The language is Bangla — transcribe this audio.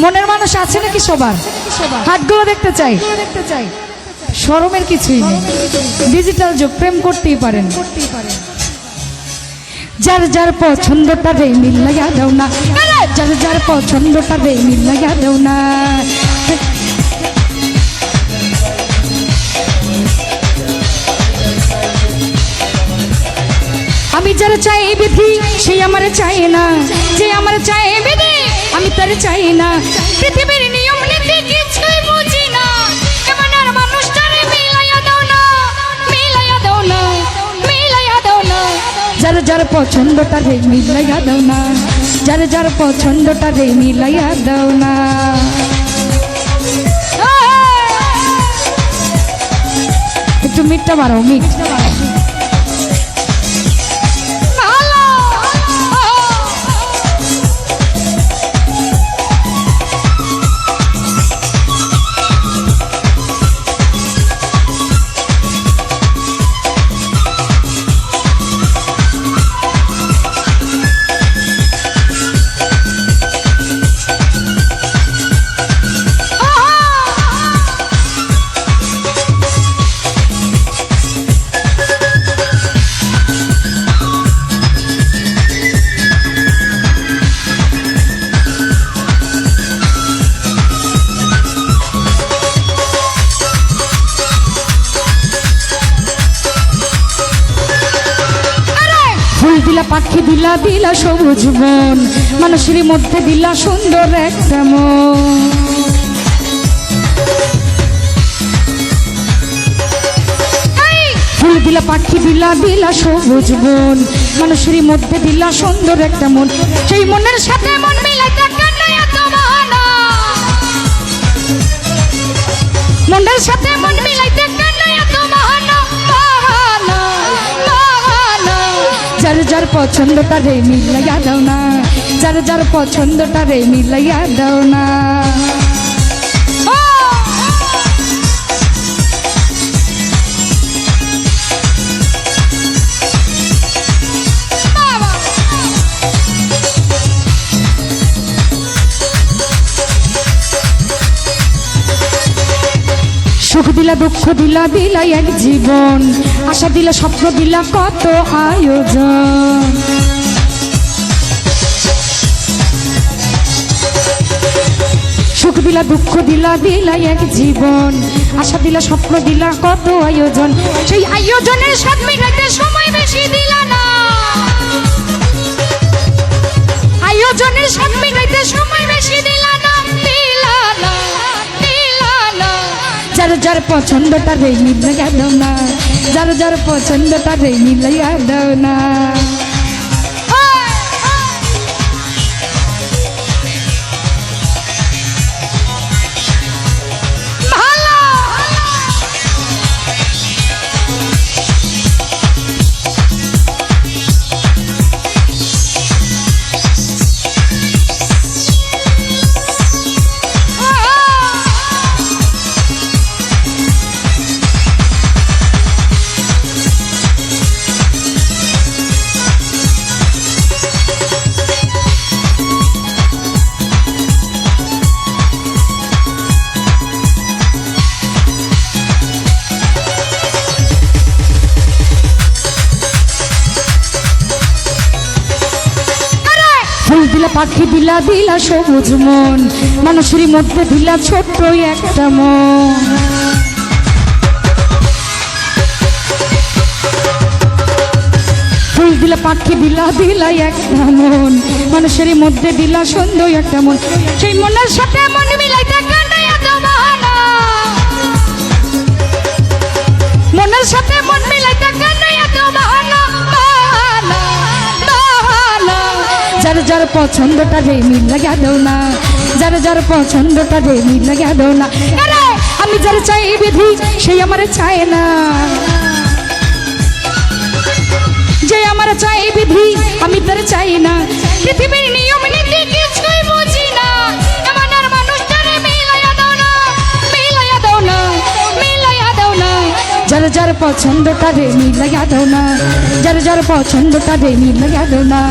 মনের মানুষ আছে নাকি সবার? হাতগুলো দেখতে চাই। শরমের কিছুই নেই, ডিজিটাল যুগ, প্রেম করতেই পারেন। যার যার পছন্দটা রে মিল লাগা দাও না, যার যার পছন্দটা রে মিল লাগা দাও না। আমি যারা চাই বিধি সেই আমার চাই না, যে আমার চাই বিধি আমি তার চাই না। পৃথিবীর নিয়ম নীতি কিছুই বুঝি না, এমন আর মানুষটারে মিলাইয়া দাও না, মিলাইয়া দাও না, মিলাইয়া দাও না। যার যার পছন্দটা রে মিলাইয়া দাও না, যার যার পছন্দটা রে মিলাইয়া দাও না। একটু মিটটা বাড়াও, মিট। দিলা পাখি দিলা দিলা সবুজ মন, মানুষের মধ্যে দিলা সুন্দর একটা মন। ফুল দিলা পাখি দিলা দিলা সবুজ মন, মানুষের মধ্যে দিলা সুন্দর একটা মন। সেই মনের সাথে মন মিলাইতে কেন এত বাহানা, মনের সাথে মন মিলাইতে কেন এত বাহানা, বাহানা, বাহানা। যার যার পছন্দটা রে মিলাইয়া দাও না, যার যার পছন্দটা রে মিলাইয়া দাও না। সুখ দিলা দুঃখ দিলা দিলা এক জীবন, আশা দিলা স্বপ্ন দিলা কত আয়োজন। সুখ দিলা দুঃখ দিলা দিলা এক জীবন, আশা দিলা স্বপ্ন দিলা কত আয়োজন। সেই আয়োজনের স্বাদ মিটাইতে সময় বেশি দিলা না, আয়োজনের স্বাদ মিটাইতে সময় বেশি দিলা না, দিলা না, দিলা না। যার যার পছন্দটা রে মিলাইয়া দাও না, যার যার পছন্দটা রে মিলাইয়া দাও না। ফুল দিলা পাখি দিলা দিলা সবুজ মন, মানুষের মধ্যে দিলা ছোট্ট একটা মন। ফুল দিলা পাখি দিলা দিলা একটা মন, মানুষের মধ্যে দিলা সুন্দর একটা মন। সেই মনের সাথে মন মিলাইতে কেন এত বাহানা, মনের সাথে মন মিলাইতে কেন এত বাহানা, বাহানা, বাহানা। যার যার পছন্দটা রে মিল লাগা দাও না, যার যার পছন্দটা রে মিল লাগা দাও না। আমি যার চাই বিধি সেই আমার চায় না, যে আমার চাই বিধি আমি তার চাই না। পৃথিবীর নিয়ম নীতি কিছুই বুঝি না, এমন আর মানুষটারে মিলাইয়া দাও না, মিলাইয়া দাও না, মিলাইয়া দাও না। যার যার পছন্দটা রে মিলাইয়া দাও না, যার যার পছন্দটা রে মিলাইয়া দাও না।